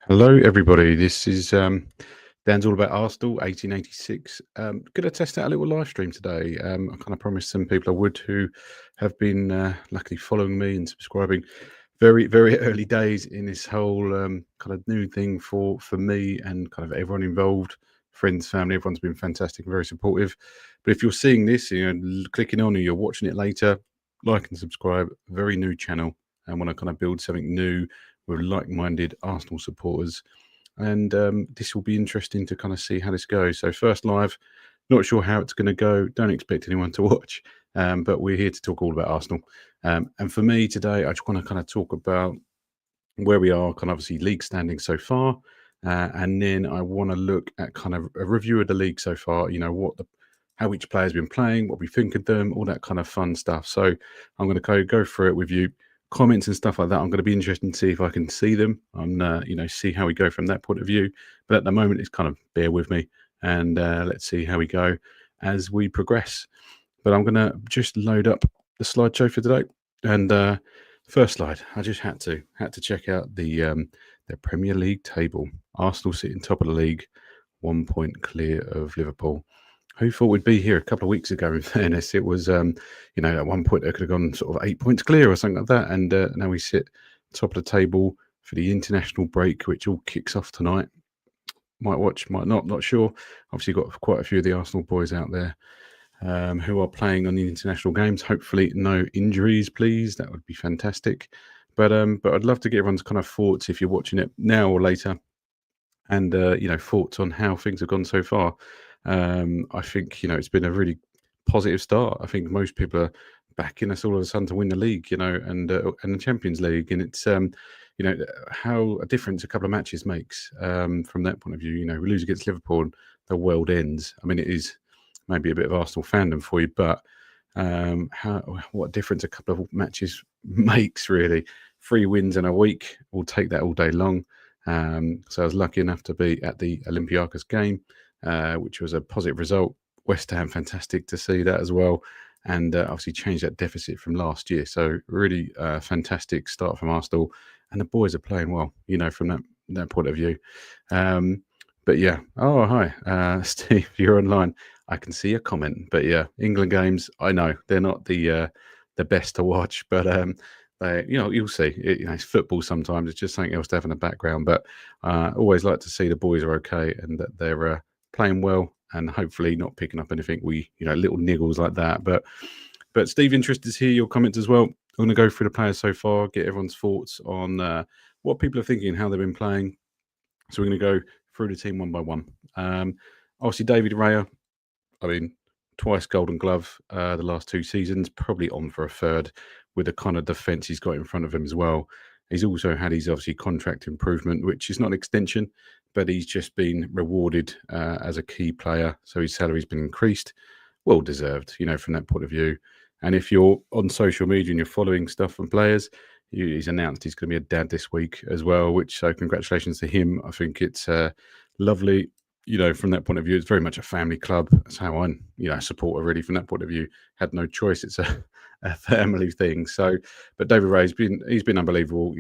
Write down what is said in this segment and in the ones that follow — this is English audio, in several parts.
Hello, everybody. This is Dan's All About Arsenal, 1886. Going to test out a little live stream today. I kind of promised some people I would who have been luckily following me and subscribing. Very, very early days in this whole kind of new thing for me and kind of everyone involved, friends, family. Everyone's been fantastic and very supportive. But if you're seeing this, clicking on or you're watching it later, like and subscribe. Very new channel, and want to kind of build something new with like-minded Arsenal supporters, and this will be interesting to kind of see how this goes. So first live, not sure how it's going to go. Don't expect anyone to watch, but we're here to talk all about Arsenal. And for me today, I just want to kind of talk about where we are, kind of obviously league standing so far, and then I want to look at kind of a review of the league so far. How each player's been playing, what we think of them, all that kind of fun stuff. So I'm going to go through it with you, comments and stuff like that. I'm going to be interested to see if I can see them and see how we go from that point of view. But at the moment, it's kind of bear with me, and let's see how we go as we progress. But I'm going to just load up the slideshow for today. And first slide, I just had to check out the Premier League table. Arsenal sitting top of the league, 1 point clear of Liverpool. Who thought we'd be here a couple of weeks ago? In fairness, it was, at one point they could have gone sort of 8 points clear or something like that. And now we sit top of the table for the international break, which all kicks off tonight. Might watch, might not sure. Obviously, got quite a few of the Arsenal boys out there who are playing on the international games. Hopefully, no injuries, please. That would be fantastic. But I'd love to get everyone's kind of thoughts if you're watching it now or later, and thoughts on how things have gone so far. I think it's been a really positive start. I think most people are backing us all of a sudden to win the league, and the Champions League, and it's how a difference a couple of matches makes from that point of view. We lose against Liverpool, and the world ends. I mean, it is maybe a bit of Arsenal fandom for you, but what difference a couple of matches makes, really. 3 wins in a week, we'll take that all day long. So I was lucky enough to be at the Olympiacos game, which was a positive result. West Ham, fantastic to see that as well, and obviously changed that deficit from last year. So really fantastic start from Arsenal, and the boys are playing well, from that point of view. But yeah, oh hi, Steve, you're online. I can see a comment, but yeah, England games. I know they're not the best to watch, but you'll see. It's football sometimes. It's just something else to have in the background. But always like to see the boys are okay and that they're playing well, and hopefully not picking up anything little niggles like that. But Steve, interested to hear your comments as well. I'm going to go through the players so far, get everyone's thoughts on what people are thinking, how they've been playing. So we're going to go through the team one by one. Obviously, David Raya, twice Golden Glove the last 2 seasons, probably on for a third with the kind of defence he's got in front of him as well. He's also had his obviously contract improvement, which is not an extension, but he's just been rewarded as a key player. So his salary's been increased, well deserved, from that point of view. And if you're on social media and you're following stuff from players, he's announced he's going to be a dad this week as well, so congratulations to him. I think it's lovely. From that point of view, it's very much a family club. That's how I, support her really from that point of view. Had no choice. It's a family thing. So, but David Ray's he's been unbelievable.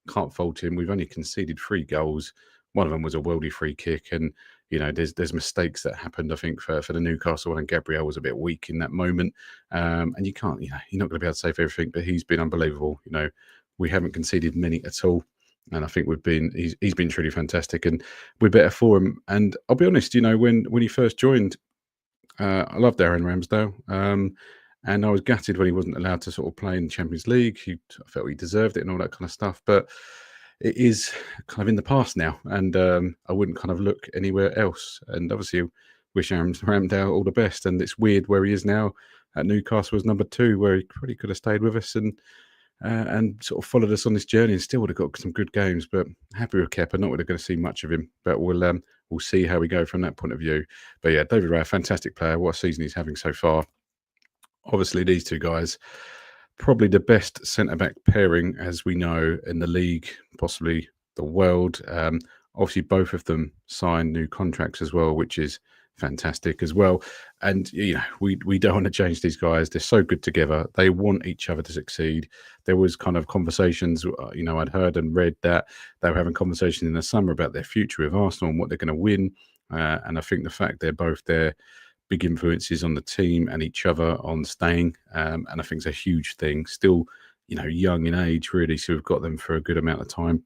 Can't fault him. We've only conceded 3 goals. One of them was a worldly free kick, and there's mistakes that happened. I think for the Newcastle one, and Gabriel was a bit weak in that moment. And you can't, you're not going to be able to say for everything, but he's been unbelievable. We haven't conceded many at all. And I think he's been truly fantastic, and we're better for him. And I'll be honest, when he first joined, I loved Aaron Ramsdale, and I was gutted when he wasn't allowed to sort of play in the Champions League. I felt he deserved it and all that kind of stuff. But it is kind of in the past now, and I wouldn't kind of look anywhere else. And obviously, wish Aaron Ramsdale all the best. And it's weird where he is now at Newcastle as number 2, where he probably could have stayed with us and sort of followed us on this journey, and still would have got some good games. But happy with Kepa. Not really going to see much of him, but we'll see how we go from that point of view. But yeah, David Raya, fantastic player. What a season he's having so far. Obviously, these 2 guys, probably the best centre-back pairing, as we know, in the league, possibly the world. Obviously, both of them signed new contracts as well, which is fantastic as well. And we don't want to change these guys. They're so good together. They want each other to succeed. There was kind of conversations, I'd heard and read that they were having conversations in the summer about their future with Arsenal and what they're going to win. And I think the fact they're both there, big influences on the team and each other on staying, and I think it's a huge thing. Still, young in age, really, so we've got them for a good amount of time.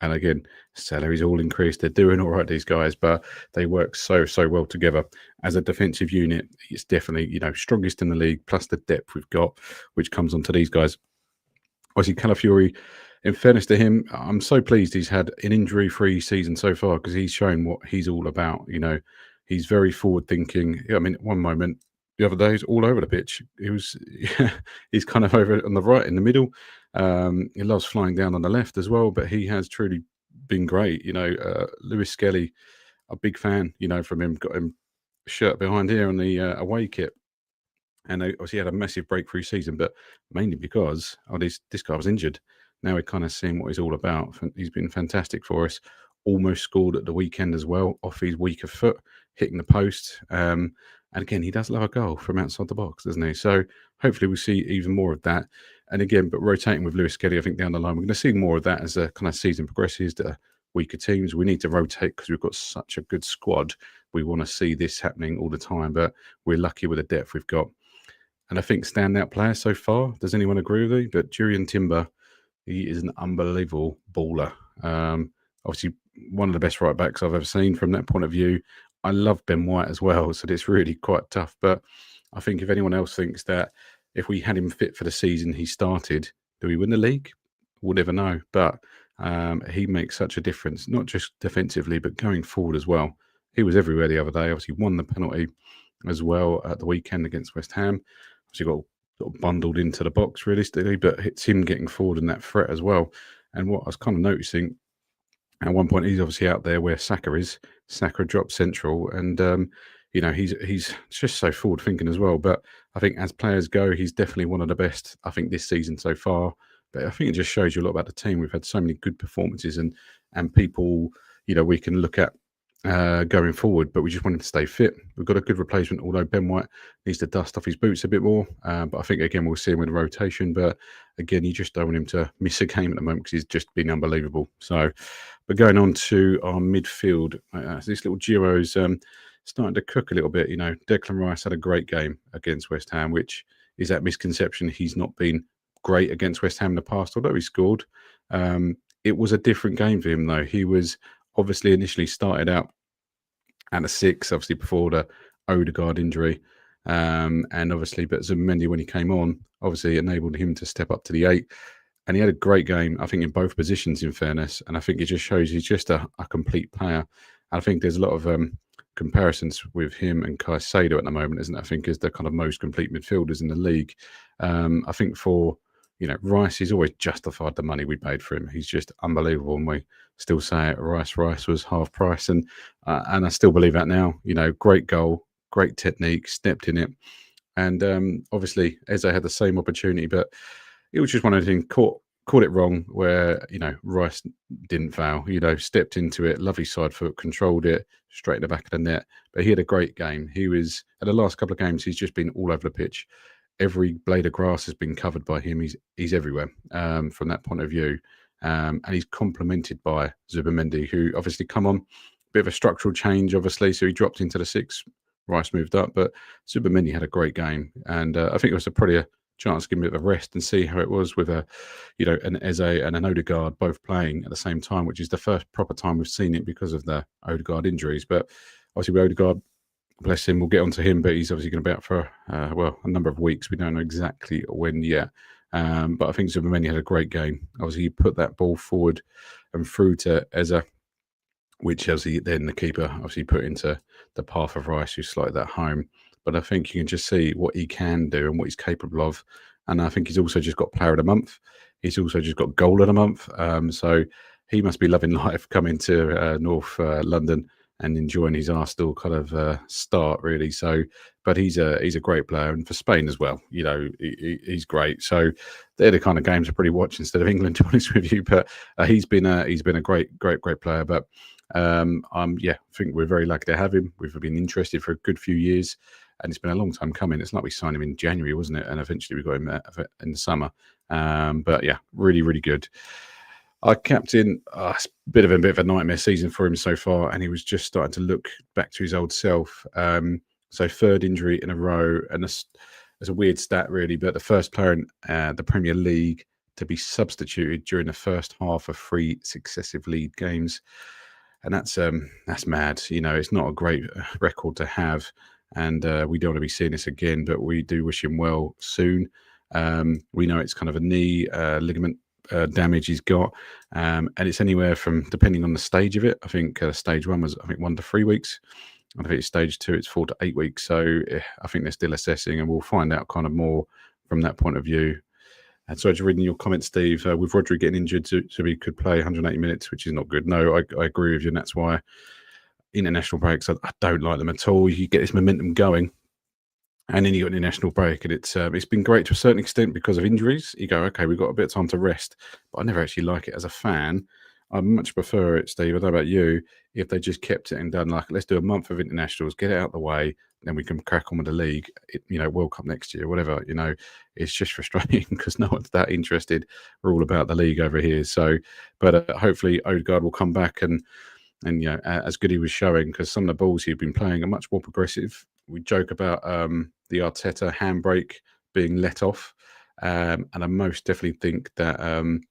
And again, salaries all increased. They're doing all right, these guys, but they work so well together as a defensive unit. It's definitely strongest in the league. Plus the depth we've got, which comes onto these guys. Obviously, Calafiori, in fairness to him, I'm so pleased he's had an injury-free season so far because he's shown what he's all about. He's very forward-thinking. I mean, one moment the other day, he's all over the pitch. He's kind of over on the right in the middle. He loves flying down on the left as well, but he has truly been great. Lewis Skelly, a big fan, from him. Got him a shirt behind here on the away kit. And obviously had a massive breakthrough season, but mainly because this guy was injured. Now we're kind of seeing what he's all about. He's been fantastic for us. Almost scored at the weekend as well, off his weaker foot, hitting the post. And again, he does love a goal from outside the box, doesn't he? So hopefully we'll see even more of that. And again, but rotating with Lewis Skelly, I think down the line, we're going to see more of that as the kind of season progresses. The weaker teams, we need to rotate because we've got such a good squad. We want to see this happening all the time, but we're lucky with the depth we've got. And I think standout player so far, does anyone agree with me? But Jurrien Timber, he is an unbelievable baller. Obviously, one of the best right backs I've ever seen from that point of view. I love Ben White as well, so it's really quite tough. But I think if anyone else thinks that if we had him fit for the season he started, do we win the league? We'll never know. But he makes such a difference, not just defensively, but going forward as well. He was everywhere the other day. Obviously, won the penalty as well at the weekend against West Ham. Obviously, got sort of bundled into the box realistically, but it's him getting forward in that threat as well. And what I was kind of noticing, at one point, he's obviously out there where Saka is. Saka dropped central, and he's just so forward thinking as well. But I think as players go, he's definitely one of the best. I think this season so far. But I think it just shows you a lot about the team. We've had so many good performances and people we can look at going forward, but we just wanted to stay fit. We've got a good replacement, although Ben White needs to dust off his boots a bit more. But I think, again, we'll see him in the rotation. But again, you just don't want him to miss a game at the moment because he's just been unbelievable. So, but going on to our midfield, this little duo's starting to cook a little bit. Declan Rice had a great game against West Ham, which is that misconception. He's not been great against West Ham in the past, although he scored. It was a different game for him, though. He was obviously initially started out at a 6, obviously before the Odegaard injury. And obviously, but Zubimendi, when he came on, obviously enabled him to step up to the 8. And he had a great game, I think, in both positions, in fairness. And I think it just shows he's just a complete player. I think there's a lot of comparisons with him and Caicedo at the moment, isn't it? I think is the kind of most complete midfielders in the league. I think for Rice, he's always justified the money we paid for him. He's just unbelievable, and we still say it. Rice was half price, and I still believe that now. Great goal, great technique, stepped in it, and obviously Eze had the same opportunity, but it was just one of the things. Caught it wrong where Rice didn't foul. Stepped into it, lovely side foot, controlled it straight in the back of the net. But he had a great game. He was at the last couple of games. He's just been all over the pitch. Every blade of grass has been covered by him. He's everywhere from that point of view. And he's complemented by Zubimendi, who obviously come on. Bit of a structural change, obviously. So he dropped into the 6. Rice moved up. But Zubimendi had a great game. And I think it was probably a chance to give him a bit of a rest and see how it was with an Eze and an Odegaard both playing at the same time, which is the first proper time we've seen it because of the Odegaard injuries. But obviously with Odegaard, bless him, we'll get onto him, but he's obviously going to be out for, a number of weeks. We don't know exactly when yet. But I think Zubimendi had a great game. Obviously, he put that ball forward and through to Eze, which obviously then the keeper obviously put into the path of Rice, who slotted that home. But I think you can just see what he can do and what he's capable of. And I think he's also just got player of the month. He's also just got goal of the month. So he must be loving life coming to North London and enjoying his Arsenal kind of start, really. So, but he's a great player, and for Spain as well. He's great. So they're the kind of games I probably watch instead of England, to be honest with you. But he's been a great player. But I think we're very lucky to have him. We've been interested for a good few years, and it's been a long time coming. It's like we signed him in January, wasn't it? And eventually we got him in the summer. But yeah, really, really good. I captain. It's a bit of a nightmare season for him so far, and he was just starting to look back to his old self. So third injury in a row, and it's a weird stat really, but the first player in the Premier League to be substituted during the first half of 3 successive league games, and that's mad. You know, it's not a great record to have, and we don't want to be seeing this again. But we do wish him well soon. We know it's kind of a knee ligament damage he's got, and it's anywhere from, depending on the stage of it. I think stage 1 was 1 to 3 weeks. And if it's stage 2, it's 4 to 8 weeks. So I think they're still assessing, and we'll find out kind of more from that point of view. And so, just reading your comment, Steve, with Rodri getting injured, so he could play 180 minutes, which is not good. No, I agree with you, and that's why international breaks, I don't like them at all. You get this momentum going, and then you got an international break, and it's been great to a certain extent because of injuries. You go, okay, we've got a bit of time to rest, but I never actually like it as a fan. I much prefer it, Steve. I don't know about you. If they just kept it and done like, let's do a month of internationals, get it out of the way, then we can crack on with the league. World Cup next year, whatever. It's just frustrating because no one's that interested. We're all about the league over here. So, but hopefully Odegaard will come back and as good he was showing, because some of the balls he'd been playing are much more progressive. We joke about the Arteta handbrake being let off. And I most definitely think that,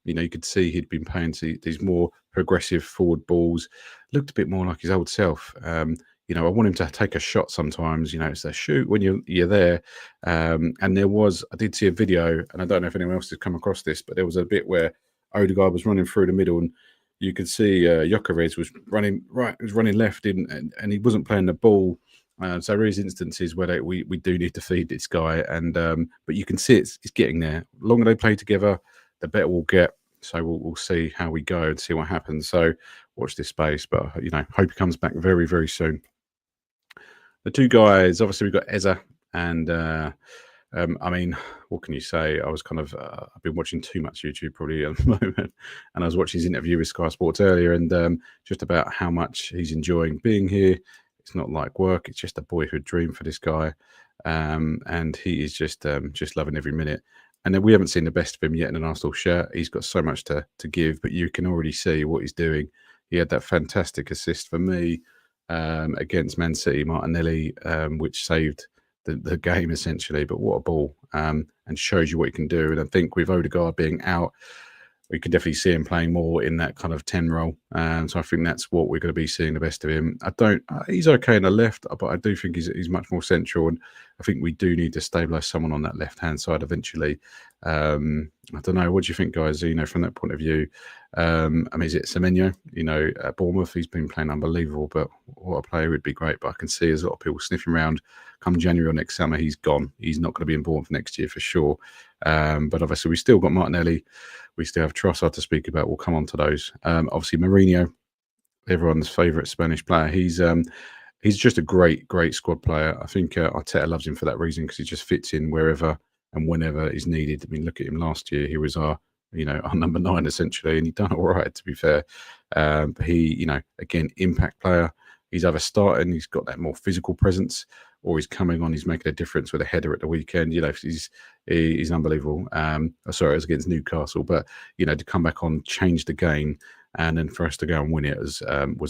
you could see he'd been playing these more progressive forward balls, looked a bit more like his old self. I want him to take a shot sometimes, it's a shoot when you're there. And I did see a video, and I don't know if anyone else has come across this, but there was a bit where Odegaard was running through the middle, and you could see Gyökeres was running right, was running left, and he wasn't playing the ball. So there is instances where we do need to feed this guy, and but you can see it's getting there. The longer they play together, the better we'll get. So we'll see how we go and see what happens. So watch this space, but hope he comes back very, very soon. The two guys, obviously, we've got Eze and what can you say? I was kind of I've been watching too much YouTube probably at the moment, and I was watching his interview with Sky Sports earlier, and just about how much he's enjoying being here. It's not like work; it's just a boyhood dream for this guy, and he is just loving every minute. And then we haven't seen the best of him yet in an Arsenal shirt. He's got so much to give, but you can already see what he's doing. He had that fantastic assist for me against Man City, Martinelli, which saved the game essentially. But what a ball, and shows you what he can do. And I think with Odegaard being out, we could definitely see him playing more in that kind of 10 role. So I think that's what we're going to be seeing the best of him. He's okay on the left, but I do think he's much more central. And I think we do need to stabilise someone on that left-hand side eventually. I don't know. What do you think, guys? From that point of view, is it Semenyo? At Bournemouth, he's been playing unbelievable, but what a player would be great. But I can see there's a lot of people sniffing around. Come January or next summer, he's gone. He's not going to be in Bournemouth next year for sure. But obviously, we still got Martinelli. We still have Trossard to speak about. We'll come on to those. Obviously, Mourinho, everyone's favourite Spanish player. He's just a great squad player. I think Arteta loves him for that reason, because he just fits in wherever and whenever is needed. I mean, look at him last year. He was our number 9 essentially, and he done all right, to be fair. But he, again, impact player. He's either starting, he's got that more physical presence, or he's coming on, he's making a difference with a header at the weekend. He's unbelievable. Sorry, it was against Newcastle, but to come back on, change the game, and then for us to go and win it was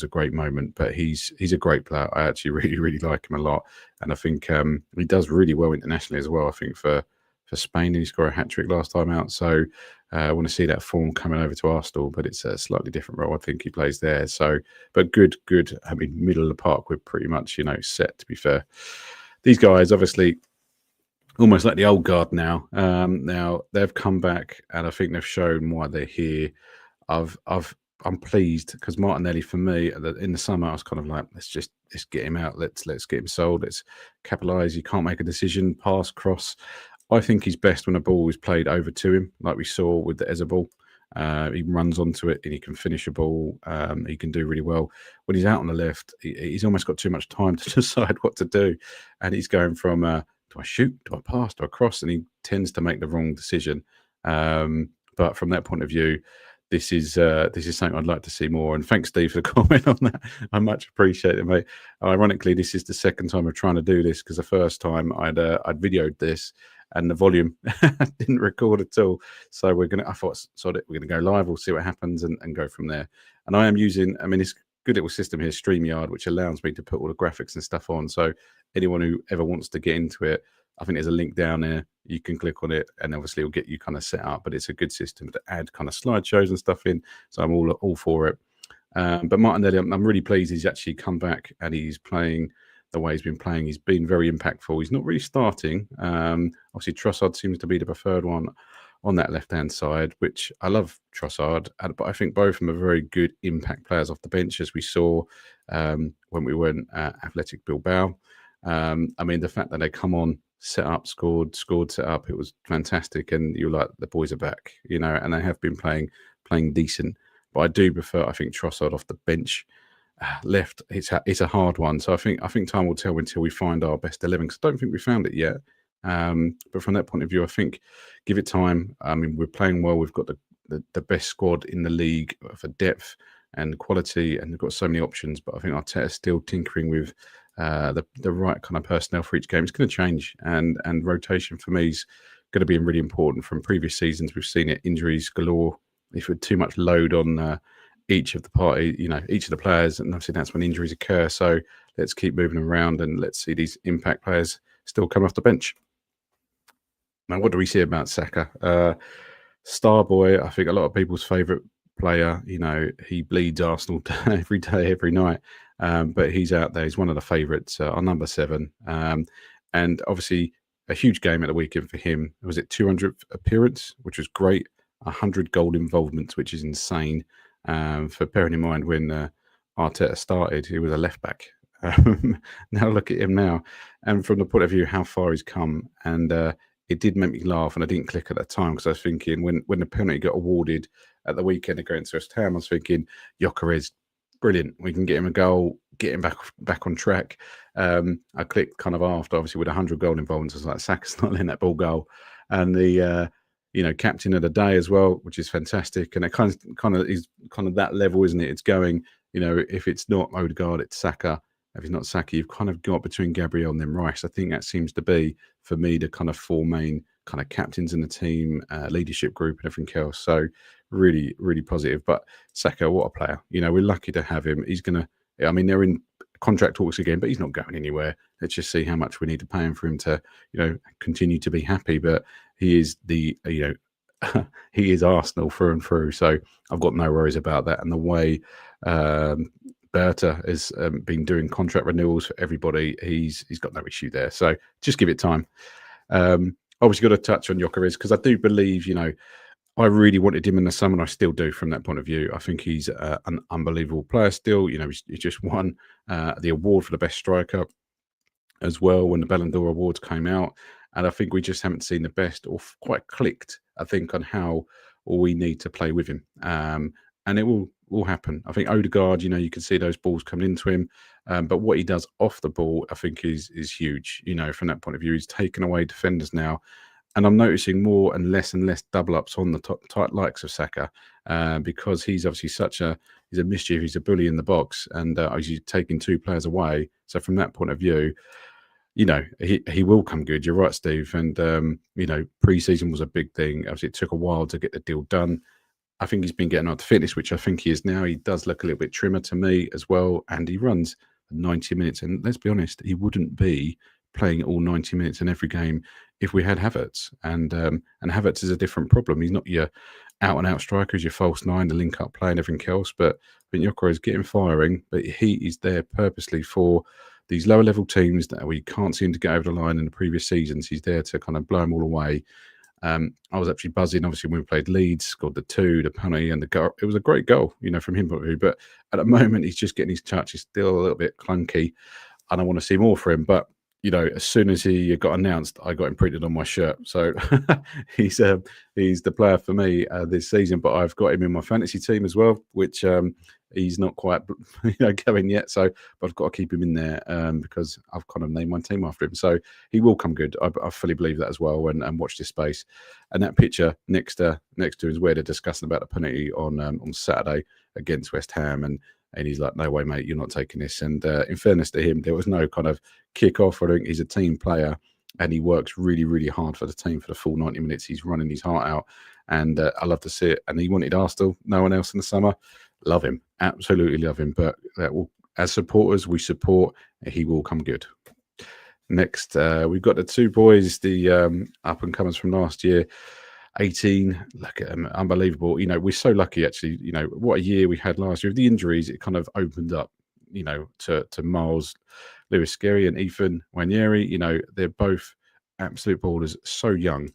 a great moment. But he's a great player. I actually really, really like him a lot, and I think he does really well internationally as well. I think for Spain, he scored a hat-trick last time out, so I want to see that form coming over to Arsenal, but it's a slightly different role. I think he plays there. So, but good. I mean, middle of the park, we're pretty much, set, to be fair. These guys, obviously, almost like the old guard now. Now, they've come back, and I think they've shown why they're here. I'm pleased, because Martinelli, for me, in the summer, I was kind of like, let's get him out. Let's get him sold. Let's capitalise. You can't make a decision, pass, cross. I think he's best when a ball is played over to him, like we saw with the Eze ball. He runs onto it and he can finish a ball. He can do really well. When he's out on the left, he's almost got too much time to decide what to do. And he's going from, do I shoot? Do I pass? Do I cross? And he tends to make the wrong decision. But from that point of view, this is something I'd like to see more. And thanks, Steve, for the comment on that. I much appreciate it, mate. Ironically, this is the second time of trying to do this, because the first time I'd videoed this and the volume didn't record at all. So I thought, sod it, we're gonna go live. We'll see what happens and go from there. And I am using, I mean, it's a good little system here, StreamYard, which allows me to put all the graphics and stuff on. So anyone who ever wants to get into it, I think there's a link down there. You can click on it, and obviously it'll get you kind of set up. But it's a good system to add kind of slideshows and stuff in. So I'm all for it. But Martinelli, I'm really pleased he's actually come back and he's playing the way he's been playing. He's been very impactful. He's not really starting. Obviously, Trossard seems to be the preferred one on that left-hand side, which I love Trossard, but I think both of them are very good impact players off the bench, as we saw when we went Athletic Bilbao. I mean, the fact that they come on, set up, scored, set up, it was fantastic. And you're like, the boys are back, and they have been playing decent. But I do prefer, I think, Trossard off the bench. Left, it's a hard one. So I think time will tell until we find our best 11, because I don't think we found it yet. But from that point of view, I think give it time. I mean, we're playing well. We've got the best squad in the league for depth and quality, and we've got so many options. But I think Arteta's still tinkering with the right kind of personnel for each game. It's going to change, and rotation for me is going to be really important. From previous seasons, we've seen it, injuries galore. If we had too much load on each of the each of the players, and obviously that's when injuries occur. So let's keep moving around, and let's see these impact players still come off the bench. Now, what do we see about Saka? Star boy, I think a lot of people's favourite player. He bleeds Arsenal every day, every night. But he's out there. He's one of the favourites, our number 7. And obviously a huge game at the weekend for him. Was it 200th appearance, which was great. 100 goal involvements, which is insane. For bearing in mind when Arteta started, he was a left back. Now look at him now. And from the point of view how far he's come, and it did make me laugh, and I didn't click at that time, because I was thinking when the penalty got awarded at the weekend against West Ham, I was thinking, Gyökeres, brilliant. We can get him a goal, get him back on track. I clicked kind of after, obviously with 100 goal involvements. I was like, Saka's not letting that ball go. And the captain of the day as well, which is fantastic. And it kind of is kind of that level, isn't it? It's going, if it's not Odegaard, it's Saka. If it's not Saka, you've kind of got between Gabriel and then Rice. I think that seems to be, for me, the kind of 4 main kind of captains in the team, leadership group and everything else. So really, really positive. But Saka, what a player. We're lucky to have him. He's going to, I mean, they're in contract talks again, but he's not going anywhere. Let's just see how much we need to pay him for him to, continue to be happy. But he is he is Arsenal through and through. So I've got no worries about that. And the way Berta has been doing contract renewals for everybody, he's got no issue there. So just give it time. Obviously got to touch on Gyökeres, because I do believe, I really wanted him in the summer, and I still do from that point of view. I think he's an unbelievable player still. He's just won the award for the best striker as well when the Ballon d'Or awards came out. And I think we just haven't seen the best, or quite clicked, I think, on how we need to play with him. And it will happen. I think Odegaard, you can see those balls coming into him. But what he does off the ball, I think is huge. From that point of view, he's taken away defenders now. And I'm noticing more and less double ups on the top tight likes of Saka, because he's obviously he's a mischief, he's a bully in the box, and he's taking 2 players away. So from that point of view, he will come good. You're right, Steve. And pre-season was a big thing. Obviously, it took a while to get the deal done. I think he's been getting on to fitness, which I think he is now. He does look a little bit trimmer to me as well, and he runs 90 minutes. And let's be honest, he wouldn't be playing all 90 minutes in every game if we had Havertz. And Havertz is a different problem. He's not your out-and-out striker, he's your false 9, the link-up play and everything else. But Gyökeres is getting firing, but he is there purposely for these lower-level teams that we can't seem to get over the line in the previous seasons. He's there to kind of blow them all away. I was actually buzzing, obviously, when we played Leeds, scored the 2, the penalty, and the goal. It was a great goal, from him. But at the moment, he's just getting his touch. He's still a little bit clunky, and I want to see more for him. But, as soon as he got announced, I got him printed on my shirt. So he's he's the player for me this season. But I've got him in my fantasy team as well, which he's not quite going yet. So but I've got to keep him in there because I've kind of named my team after him. So he will come good. I fully believe that as well. And watch this space. And that picture next to is where they're discussing about the penalty on Saturday against West Ham. And he's like, no way, mate, you're not taking this. And in fairness to him, there was no kind of kick off. I think he's a team player and he works really, really hard for the team for the full 90 minutes. He's running his heart out and I love to see it. And he wanted Arsenal, no one else in the summer. Love him, absolutely love him. But that will, as supporters, we support, he will come good. Next, we've got the two boys, the up and comers from last year. 18, look at them, unbelievable. We're so lucky actually. What a year we had last year. With the injuries, it kind of opened up, to Miles, Lewis Skelly and Ethan Nwaneri. They're both absolute ballers, so young.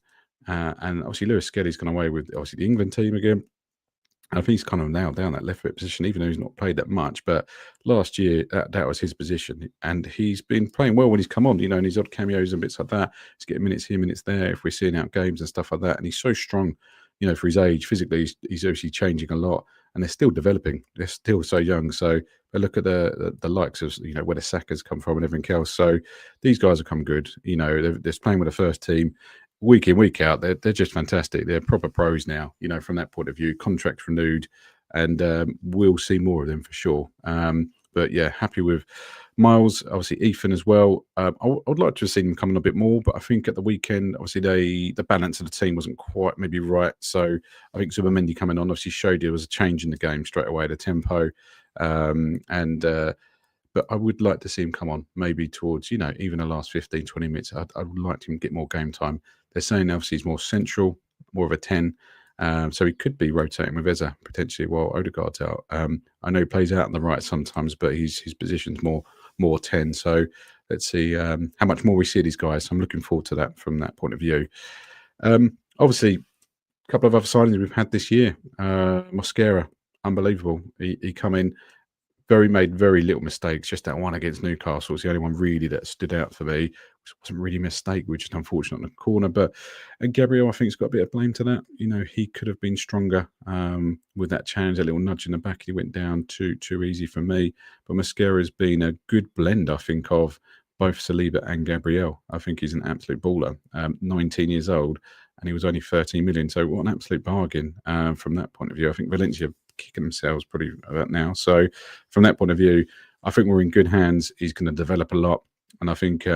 And obviously Lewis Skelly's gone away with obviously the England team again. I think he's kind of nailed down that left foot position, even though he's not played that much. But last year, that was his position. And he's been playing well when he's come on, and his odd cameos and bits like that. He's getting minutes here, minutes there, if we're seeing out games and stuff like that. And he's so strong, for his age. Physically, he's obviously changing a lot. And they're still developing. They're still so young. So but look at the likes of, where the Saka's come from and everything else. So these guys have come good. They're playing with the first team. Week in, week out, they're just fantastic. They're proper pros now, from that point of view. Contracts renewed, and we'll see more of them for sure. But yeah, happy with Miles, obviously Ethan as well. I would like to have seen them coming a bit more, but I think at the weekend, obviously the balance of the team wasn't quite maybe right. So I think Zubimendi coming on obviously showed there was a change in the game straight away, the tempo, but I would like to see him come on maybe towards, even the last 15, 20 minutes. I would like him to get more game time. They're saying obviously he's more central, more of a 10. So he could be rotating with Eza potentially while Odegaard's out. I know he plays out on the right sometimes, but his position's more 10. So let's see how much more we see these guys. So I'm looking forward to that from that point of view. Obviously, a couple of other signings we've had this year. Mosquera, unbelievable. He come in. Made very little mistakes. Just that one against Newcastle was the only one really that stood out for me. Which wasn't really a mistake, which is unfortunate in the corner. And Gabriel, I think, has got a bit of blame to that. He could have been stronger with that challenge, a little nudge in the back. He went down too easy for me. But Mosquera has been a good blend, I think, of both Saliba and Gabriel. I think he's an absolute baller. 19 years old, and he was only 13 million. So what an absolute bargain from that point of view. I think Valencia kicking themselves pretty about now. So from that point of view, I think we're in good hands. He's going to develop a lot. And I think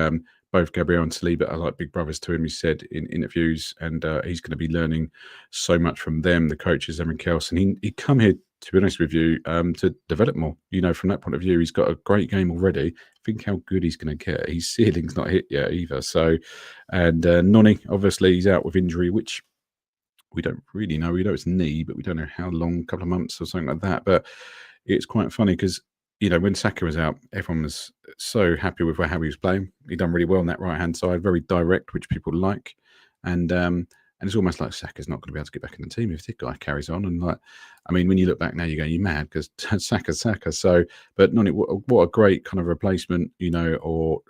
both Gabriel and Saliba are like big brothers to him, he said in interviews. And he's going to be learning so much from them, the coaches, everything else. And he come here, to be honest with you, to develop more. From that point of view, he's got a great game already. Think how good he's going to get. His ceiling's not hit yet either. So, and Noni, obviously, he's out with injury, which we don't really know. We know it's knee, but we don't know how long, a couple of months or something like that. But it's quite funny because, when Saka was out, everyone was so happy with how he was playing. He done really well on that right-hand side, very direct, which people like. And it's almost like Saka's not going to be able to get back in the team if this guy carries on. And when you look back now, you go, you're mad because Saka's Saka. So, but Noni, what a great kind of replacement, or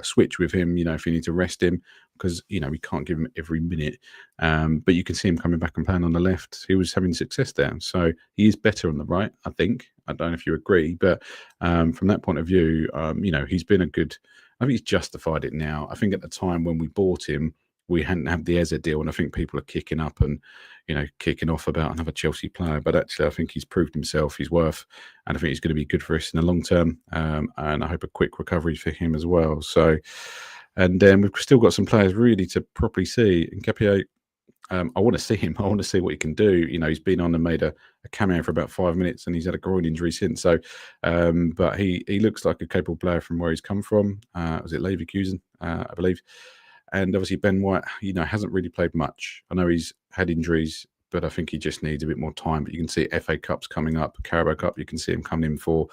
switch with him, if you need to rest him. Because, we can't give him every minute. But you can see him coming back and playing on the left. He was having success there. So he is better on the right, I think. I don't know if you agree. But from that point of view, he's been I think he's justified it now. I think at the time when we bought him, we hadn't had the Eza deal. And I think people are kicking up and, kicking off about another Chelsea player. But actually, I think he's proved himself, his worth. And I think he's going to be good for us in the long term. And I hope a quick recovery for him as well. So... And then we've still got some players really to properly see. And Nketiah, I want to see him. I want to see what he can do. He's been on and made a cameo for about 5 minutes, and he's had a groin injury since. So, but he looks like a capable player from where he's come from. Was it Leverkusen, I believe? And obviously Ben White, hasn't really played much. I know he's had injuries, but I think he just needs a bit more time. But you can see FA Cups coming up, Carabao Cup. You can see him coming in for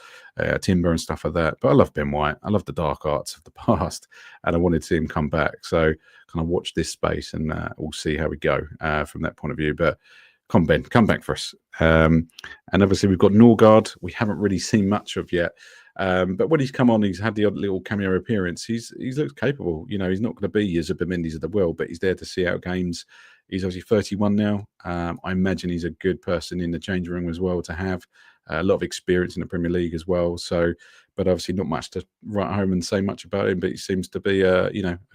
Timber and stuff like that. But I love Ben White. I love the dark arts of the past, and I wanted to see him come back. So kind of watch this space, and we'll see how we go from that point of view. But come Ben, come back for us. And obviously we've got Norgard. We haven't really seen much of yet. But when he's come on, he's had the odd little cameo appearance. He looks capable. He's not going to be as a Zubimendi's of the world, but he's there to see out games. He's obviously 31 now. I imagine he's a good person in the changing room as well to have. A lot of experience in the Premier League as well. So, but obviously not much to write home and say much about him. But he seems to be, a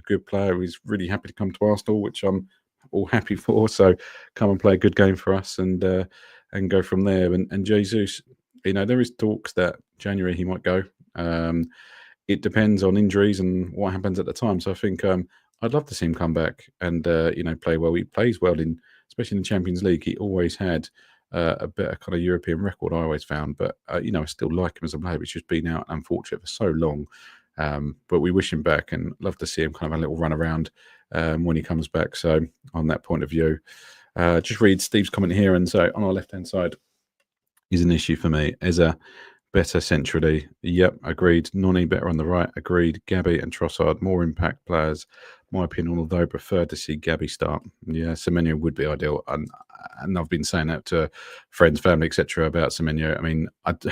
good player. He's really happy to come to Arsenal, which I'm all happy for. So, come and play a good game for us and go from there. And Jesus, there is talks that January he might go. It depends on injuries and what happens at the time. So I think I'd love to see him come back and play well. He plays well especially in the Champions League. He always had a better kind of European record. I always found, but I still like him as a player. It's just been out unfortunate for so long. But we wish him back and love to see him kind of a little run around when he comes back. So on that point of view, just read Steve's comment here, and so on our left hand side is an issue for me. Eza better centrally. Yep, agreed. Noni better on the right. Agreed. Gabby and Trossard more impact players. My opinion, although prefer to see Gabby start. Yeah, Semenyo would be ideal, and I've been saying that to friends, family, etc. about Semenyo. I mean, do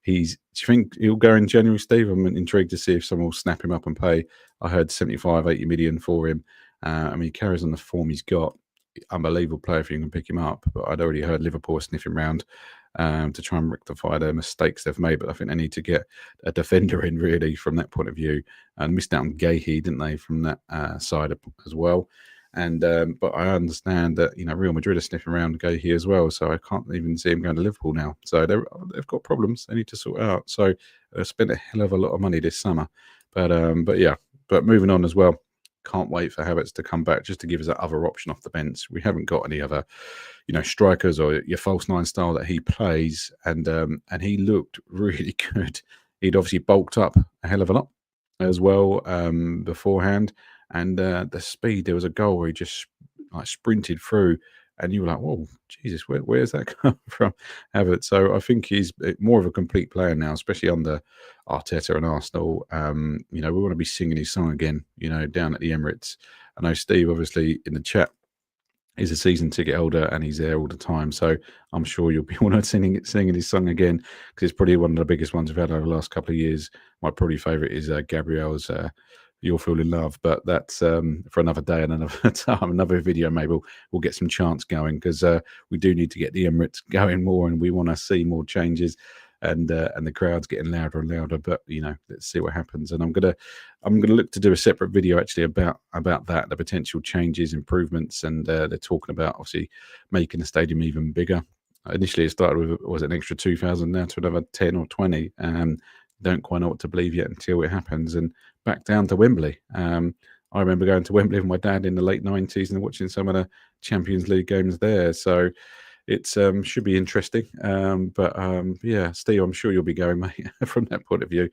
you think he'll go in January, Steve? I'm intrigued to see if someone will snap him up and pay. I heard 75, 80 million for him. He carries on the form he's got. Unbelievable player if you can pick him up. But I'd already heard Liverpool sniffing around to try and rectify their mistakes they've made. But I think they need to get a defender in, really, from that point of view. And missed out on Gahey, didn't they, from that side as well. And but I understand that Real Madrid are sniffing around Gahey as well, so I can't even see him going to Liverpool now. So they've got problems they need to sort out. So spent a hell of a lot of money this summer. But moving on as well. Can't wait for Havertz to come back just to give us that other option off the bench. We haven't got any other, strikers or your false nine style that he plays, and he looked really good. He'd obviously bulked up a hell of a lot as well beforehand, and the speed. There was a goal where he just sprinted through, and you were like, "Whoa, Jesus, where's that come from, Havertz?" So I think he's more of a complete player now, especially under Arteta and Arsenal. We want to be singing his song again, down at the Emirates. I know Steve, obviously, in the chat, is a season ticket holder and he's there all the time. So I'm sure you'll be one of singing his song again, because it's probably one of the biggest ones we've had over the last couple of years. My probably favourite is Gabriel's You'll Feel in Love, but that's for another day and another time, another video. Maybe we'll get some chants going, because we do need to get the Emirates going more, and we want to see more changes, and the crowd's getting louder and louder. But let's see what happens. And I'm gonna look to do a separate video actually about that, the potential changes, improvements, and they're talking about obviously making the stadium even bigger. Initially, it started with an extra 2,000, now to another 10 or 20. Don't quite know what to believe yet until it happens. And back down to Wembley. I remember going to Wembley with my dad in the late 90s and watching some of the Champions League games there. So it should be interesting. Yeah, Steve, I'm sure you'll be going, mate, from that point of view.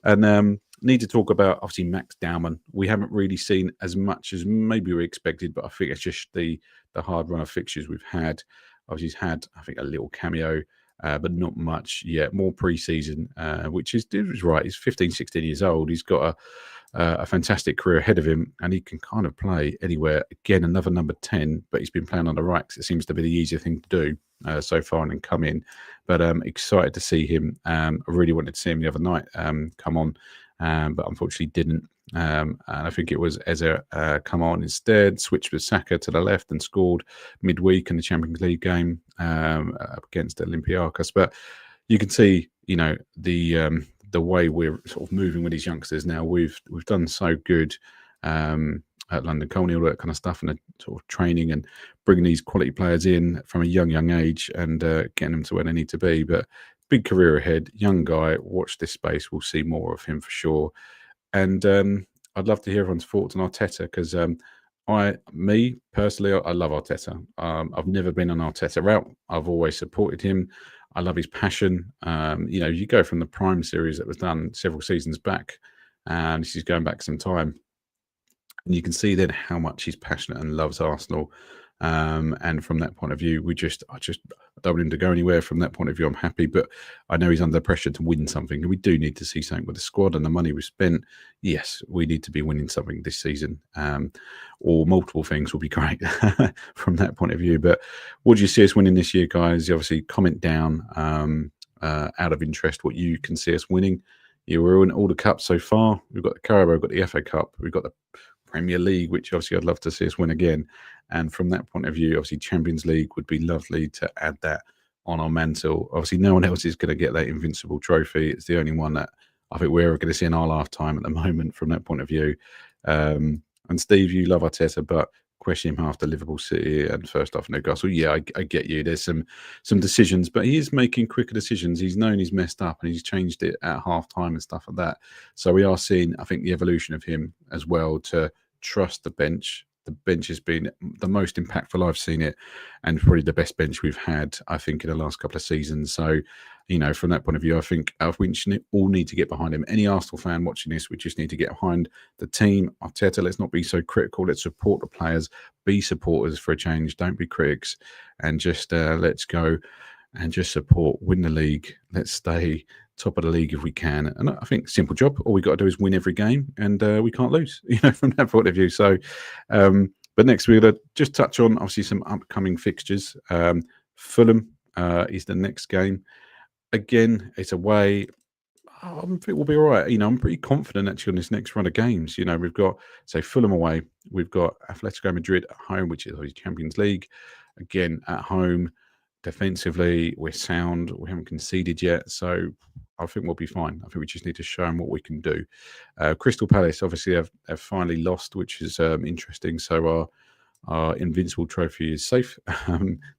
And need to talk about, obviously, Max Dowman. We haven't really seen as much as maybe we expected, but I think it's just the hard run of fixtures we've had. Obviously, he's had, I think, a little cameo, but not much yet. More pre-season, which is right. He's 15, 16 years old. He's got a fantastic career ahead of him, and he can kind of play anywhere. Again, another number 10, but he's been playing on the right, 'cause it seems to be the easier thing to do so far, and then come in. But excited to see him. I really wanted to see him the other night come on, but unfortunately didn't. And I think it was Eza come on instead, switched with Saka to the left and scored midweek in the Champions League game against Olympiacos. But you can see, the way we're sort of moving with these youngsters now. We've done so good at London Colney, all that kind of stuff, and the sort of training and bringing these quality players in from a young age, and getting them to where they need to be. But big career ahead, young guy. Watch this space. We'll see more of him for sure. And I'd love to hear everyone's thoughts on Arteta, because me personally, I love Arteta. I've never been on Arteta route. I've always supported him. I love his passion. You go from the Prime series that was done several seasons back, and this is going back some time, and you can see then how much he's passionate and loves Arsenal. And from that point of view, I just don't want him to go anywhere. From that point of view, I'm happy, but I know he's under pressure to win something, and we do need to see something with the squad and the money we spent. Yes, we need to be winning something this season, or multiple things will be great from that point of view. But what do you see us winning this year, guys? Obviously, comment down out of interest what you can see us winning. We're in all the cups so far. We've got the Carabao, we've got the FA Cup, we've got the Premier League, which obviously I'd love to see us win again. And from that point of view, obviously Champions League would be lovely to add that on our mantle. Obviously, no one else is going to get that invincible trophy. It's the only one that I think we're ever going to see in our lifetime at the moment from that point of view. And Steve, you love Arteta, but question him after Liverpool City and first off Newcastle. Yeah, I get you. There's some decisions, but he is making quicker decisions. He's known he's messed up and he's changed it at half time and stuff like that. So we are seeing, I think, the evolution of him as well to trust the bench. The bench has been the most impactful I've seen it, and probably the best bench we've had, I think, in the last couple of seasons. So, you know, from that point of view, I think we all need to get behind him. Any Arsenal fan watching this, we just need to get behind the team. Arteta, let's not be so critical. Let's support the players. Be supporters for a change. Don't be critics. And just let's go and just support. Win the league. Let's stay top of the league if we can. And I think simple job. All we got to do is win every game, and we can't lose. You know, from that point of view. So, but next we're going to just touch on obviously some upcoming fixtures. Fulham is the next game. Again, it's away. I think we'll be all right. You know, I'm pretty confident actually on this next run of games. You know, we've got, say, Fulham away. We've got Atletico Madrid at home, which is obviously Champions League. Again, at home, defensively, we're sound. We haven't conceded yet. So I think we'll be fine. I think we just need to show them what we can do. Crystal Palace, obviously, have finally lost, which is interesting. So our Invincible trophy is safe.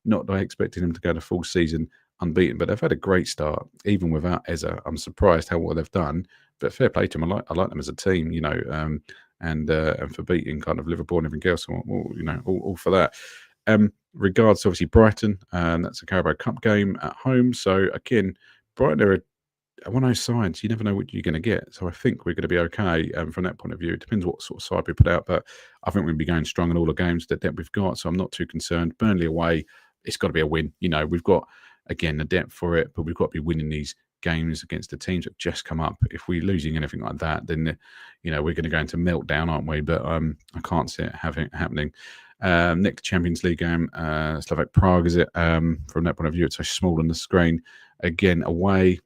Not that I expected them to go the full season unbeaten, but they've had a great start, even without Eze. I'm surprised how well they've done, but fair play to them. I like them as a team, you know, and for beating kind of Liverpool and everything else, you know, all for that. Regards to obviously Brighton, and that's a Carabao Cup game at home. So again, Brighton are one of those sides, you never know what you're going to get. So I think we're going to be okay from that point of view. It depends what sort of side we put out, but I think we'll be going strong in all the games that we've got. So I'm not too concerned. Burnley away, it's got to be a win. You know, we've got, again, the depth for it, but we've got to be winning these games against the teams that just come up. If we're losing anything like that, then, you know, we're going to go into meltdown, aren't we? But I can't see it happening. Next Champions League game, Slovak Prague, is it? From that point of view, it's so small on the screen. Again, away.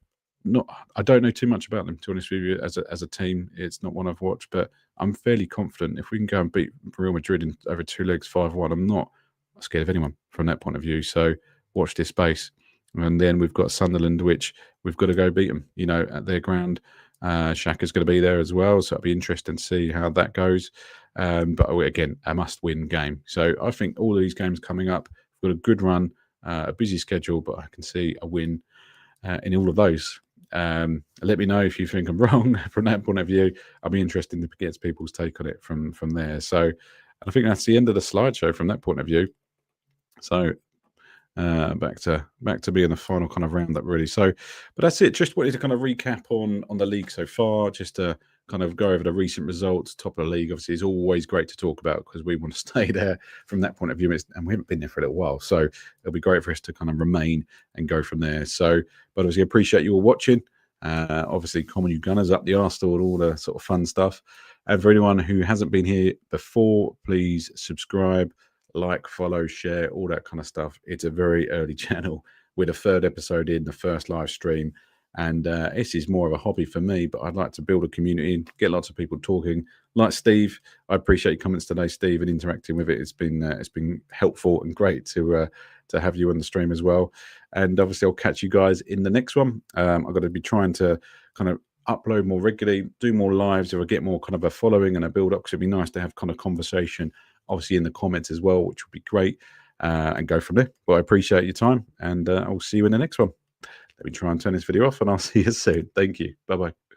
I don't know too much about them, to be honest with you, as a team. It's not one I've watched, but I'm fairly confident if we can go and beat Real Madrid in over 2 legs, 5-1, I'm not scared of anyone from that point of view. So watch this space. And then we've got Sunderland, which we've got to go beat them, you know, at their ground. Xhaka's going to be there as well, so it'll be interesting to see how that goes. But again, a must-win game. So I think all of these games coming up, we've got a good run, a busy schedule, but I can see a win in all of those. Let me know if you think I'm wrong from that point of view. I'll be interested to get people's take on it from there. So I think that's the end of the slideshow from that point of view. So back to being the final kind of roundup, really. So, but that's it. Just wanted to kind of recap on the league so far, just to kind of go over the recent results. Top of the league, obviously, is always great to talk about because we want to stay there from that point of view. And we haven't been there for a little while, so it'll be great for us to kind of remain and go from there. So, but obviously, appreciate you all watching. Obviously, Common You Gunners, up the Arsenal, and all the sort of fun stuff. And for anyone who hasn't been here before, please subscribe, like, follow, share, all that kind of stuff. It's a very early channel. We're the 3rd episode in, the first live stream. And this is more of a hobby for me, but I'd like to build a community and get lots of people talking. Like Steve, I appreciate your comments today, Steve, and interacting with it. It's been helpful and great to have you on the stream as well. And obviously, I'll catch you guys in the next one. I've got to be trying to kind of upload more regularly, do more lives, or get more kind of a following and a build up. Because it'd be nice to have kind of conversation, obviously in the comments as well, which would be great, and go from there. But I appreciate your time, and I'll see you in the next one. Let me try and turn this video off, and I'll see you soon. Thank you. Bye-bye.